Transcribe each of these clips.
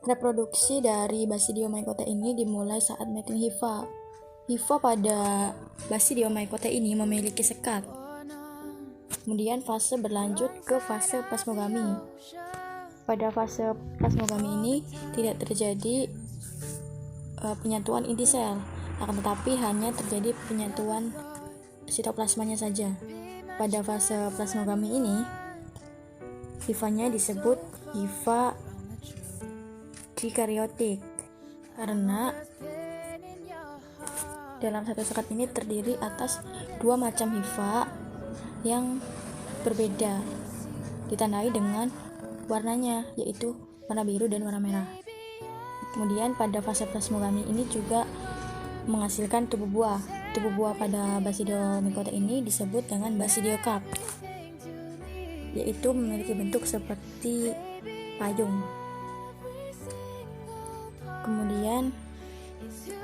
Reproduksi dari Basidiomycota ini dimulai saat mating hifa. Hifa pada Basidiomycota ini memiliki sekat. Kemudian fase berlanjut ke fase plasmogami. Pada fase plasmogami ini tidak terjadi penyatuan inti sel, akan tetapi hanya terjadi penyatuan sitoplasmanya saja. Pada fase plasmogami ini, hifanya disebut hifa dikaryotik karena dalam satu sekat ini terdiri atas dua macam hifa yang berbeda, ditandai dengan warnanya, yaitu warna biru dan warna merah. Kemudian pada fase plasmogami ini juga menghasilkan tubuh buah. Tubuh buah pada Basidiomycota ini disebut dengan basidiokarp, yaitu memiliki bentuk seperti payung. Kemudian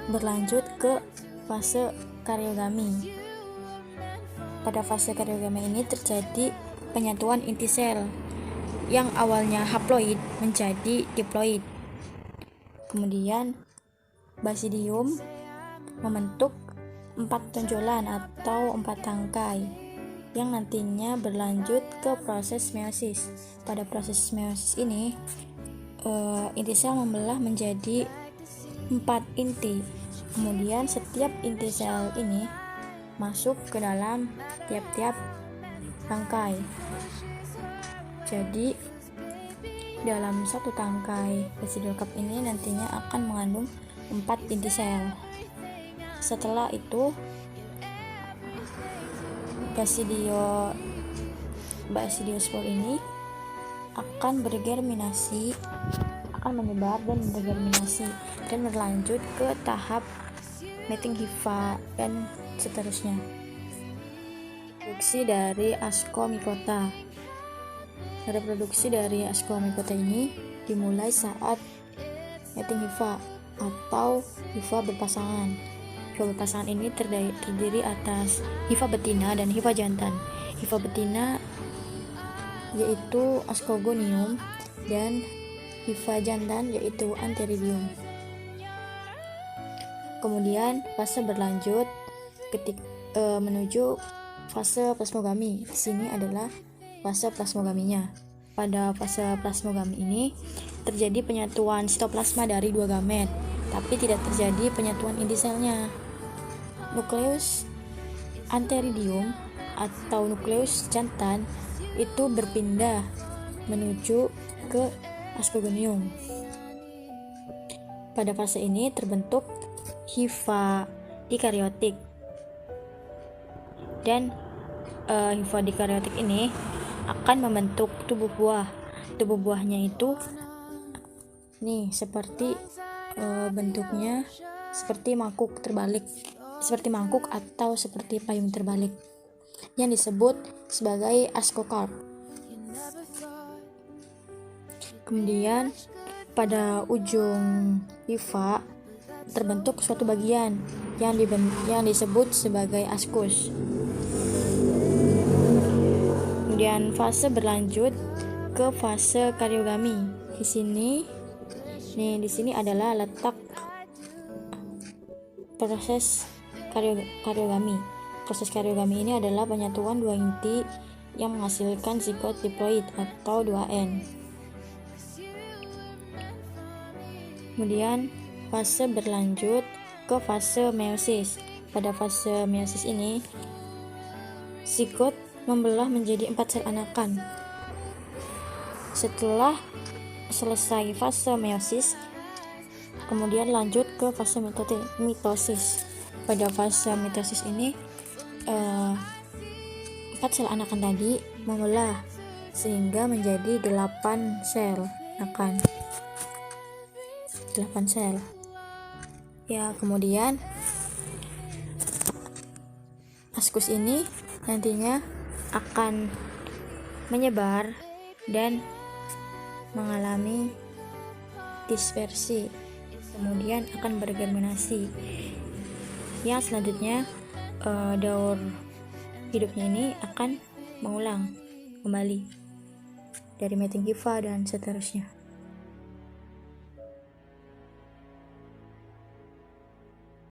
berlanjut ke fase karyogami. Pada fase karyogami ini terjadi penyatuan inti sel yang awalnya haploid menjadi diploid. Kemudian basidium membentuk 4 tonjolan atau 4 tangkai yang nantinya berlanjut ke proses meiosis. Pada proses meiosis ini inti sel membelah menjadi 4 inti. Kemudian setiap inti sel ini masuk ke dalam tiap-tiap tangkai. Jadi dalam satu tangkai basidiokarp ini nantinya akan mengandung 4 inti sel. Setelah itu basidiospor ini akan bergerminasi, akan menyebar dan bergerminasi dan berlanjut ke tahap mating hifa dan seterusnya. Reproduksi dari Ascomycota. Reproduksi dari Ascomycota ini dimulai saat mating hifa atau hifa berpasangan. Hifa berpasangan ini terdiri atas hifa betina dan hifa jantan. Hifa betina yaitu Ascogonium dan hifa jantan yaitu Antheridium. Kemudian fase berlanjut menuju fase plasmogami. Di sini adalah fase plasmogaminya. Pada fase plasmogami ini terjadi penyatuan sitoplasma dari dua gamet, tapi tidak terjadi penyatuan inti selnya. Nukleus Antheridium atau nukleus jantan itu berpindah menuju ke Ascogonium. Pada fase ini terbentuk hifa dikaryotik, dan hifa dikaryotik ini akan membentuk tubuh buah. Tubuh buahnya itu nih seperti bentuknya seperti mangkuk terbalik, seperti mangkuk atau seperti payung terbalik, yang disebut sebagai ascokarp. Kemudian pada ujung hifa terbentuk suatu bagian yang disebut sebagai ascus. Kemudian fase berlanjut ke fase karyogami. Di sini adalah letak proses karyogami. Proses karyogami ini adalah penyatuan dua inti yang menghasilkan zigot diploid atau 2N. Kemudian fase berlanjut ke fase meiosis. Pada fase meiosis ini zigot membelah menjadi 4 sel anakan. Setelah selesai fase meiosis, kemudian lanjut ke fase mitosis. Pada fase mitosis ini 4 sel anakan tadi membelah sehingga menjadi 8 sel anakan. 8 sel. Ya, kemudian ascus ini nantinya akan menyebar dan mengalami dispersi, kemudian akan bergerminasi. Yang selanjutnya daur hidupnya ini akan mengulang kembali dari mating hifa dan seterusnya.